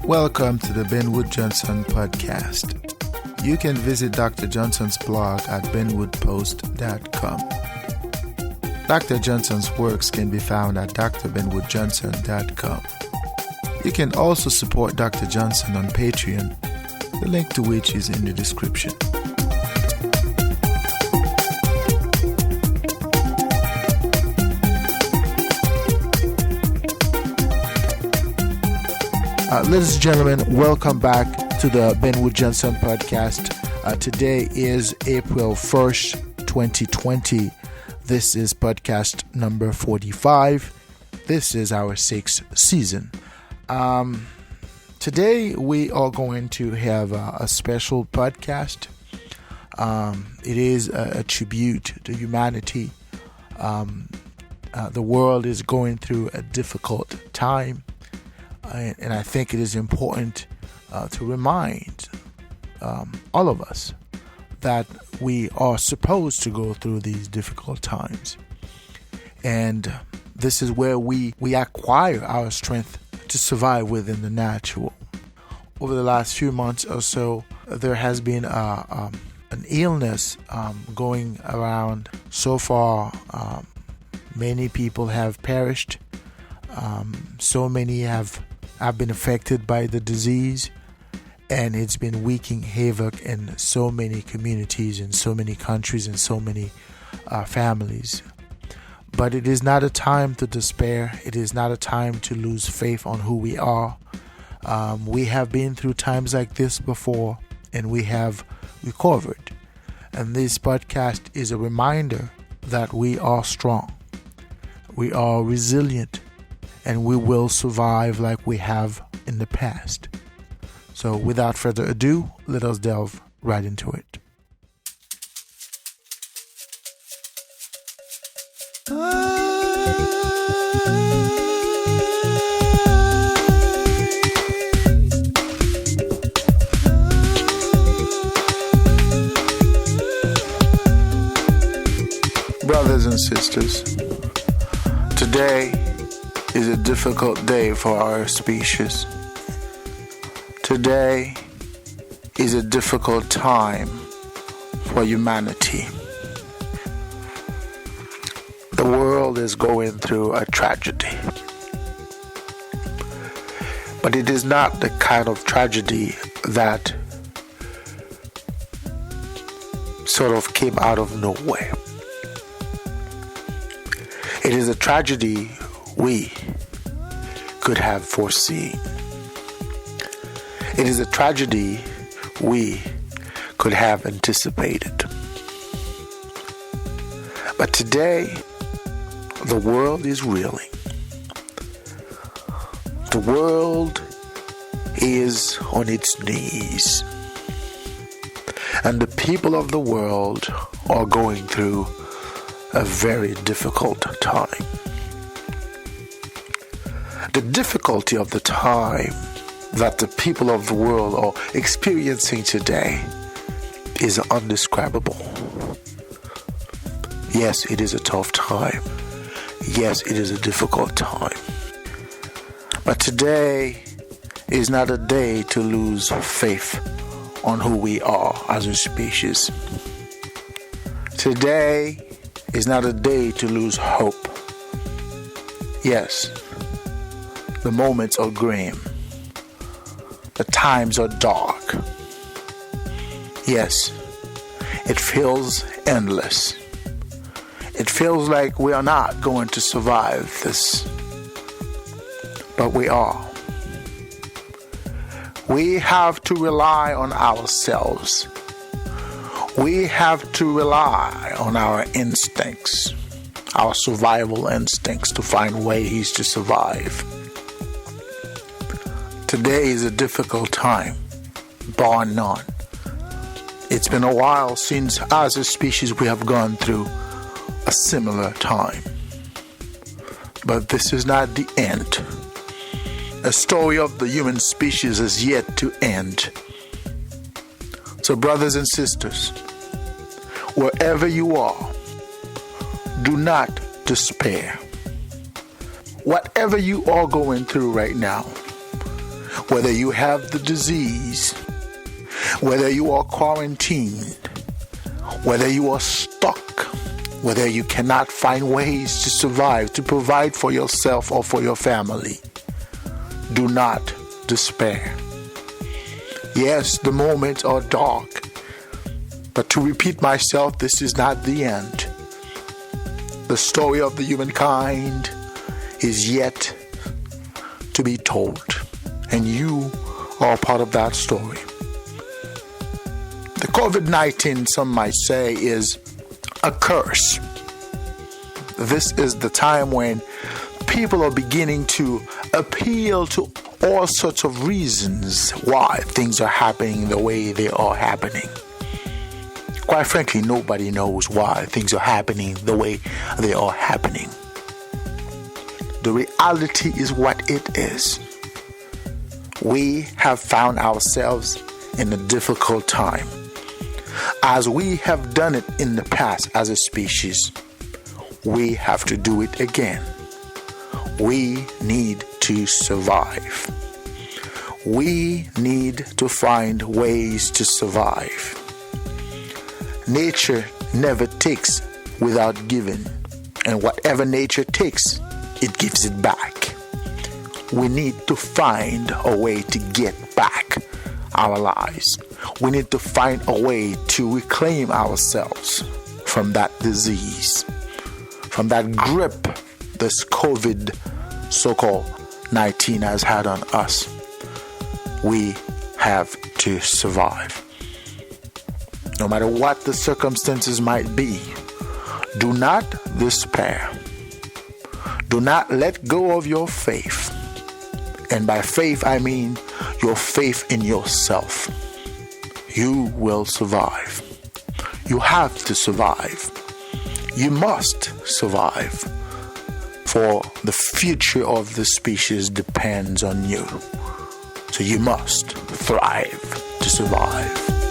Welcome to the Ben Wood Johnson podcast. You can visit Dr. Johnson's blog at benwoodpost.com. Dr. Johnson's works can be found at drbenwoodjohnson.com. You can also support Dr. Johnson on Patreon, the link to which is in the description. Ladies and gentlemen, welcome back to the Ben Wood Johnson podcast. Today is April 1st, 2020. This is podcast number 45. This is our 6th season. Today we are going to have a special podcast. It is a tribute to humanity. The world is going through a difficult time. And I think it is important to remind all of us that we are supposed to go through these difficult times. And this is where we acquire our strength to survive within the natural. Over the last few months or so, there has been an illness going around. So far, many people have perished. So many have been affected by the disease, and it's been wreaking havoc in so many communities, in so many countries, and so many families. But it is not a time to despair. It is not a time to lose faith on who we are. We have been through times like this before, and we have recovered. And this podcast is a reminder that we are strong, we are resilient, and we will survive like we have in the past. So without further ado, let us delve right into it. Brothers and sisters, today is a difficult day for our species. Today is a difficult time for humanity. The world is going through a tragedy. But it is not the kind of tragedy that sort of came out of nowhere. It is a tragedy we could have foreseen. It is a tragedy we could have anticipated. But today, the world is reeling. The world is on its knees. And the people of the world are going through a very difficult time. The difficulty of the time that the people of the world are experiencing today is undescribable. Yes, it is a tough time. Yes, it is a difficult time. But today is not a day to lose faith on who we are as a species. Today is not a day to lose hope. Yes, the moments are grim. The times are dark. Yes, it feels endless. It feels like we are not going to survive this. But we are. We have to rely on ourselves. We have to rely on our instincts, our survival instincts, to find ways to survive. Today is a difficult time, bar none. It's been a while since, as a species, we have gone through a similar time. But this is not the end. The story of the human species is yet to end. So, brothers and sisters, wherever you are, do not despair. Whatever you are going through right now, whether you have the disease, whether you are quarantined, whether you are stuck, whether you cannot find ways to survive, to provide for yourself or for your family, do not despair. Yes, the moments are dark, but to repeat myself, this is not the end. The story of the humankind is yet to be told, and you are part of that story. The COVID-19, some might say, is a curse. This is the time when people are beginning to appeal to all sorts of reasons why things are happening the way they are happening. Quite frankly, nobody knows why things are happening the way they are happening. The reality is what it is. We have found ourselves in a difficult time. As we have done it in the past as a species, we have to do it again. We need to survive. We need to find ways to survive. Nature never takes without giving, and whatever nature takes, it gives it back. We need to find a way to get back our lives. We need to find a way to reclaim ourselves from that disease, from that grip this COVID so-called 19 has had on us. We have to survive. No matter what the circumstances might be, do not despair. Do not let go of your faith. And by faith, I mean your faith in yourself. You will survive. You have to survive. You must survive. For the future of the species depends on you. So you must thrive to survive.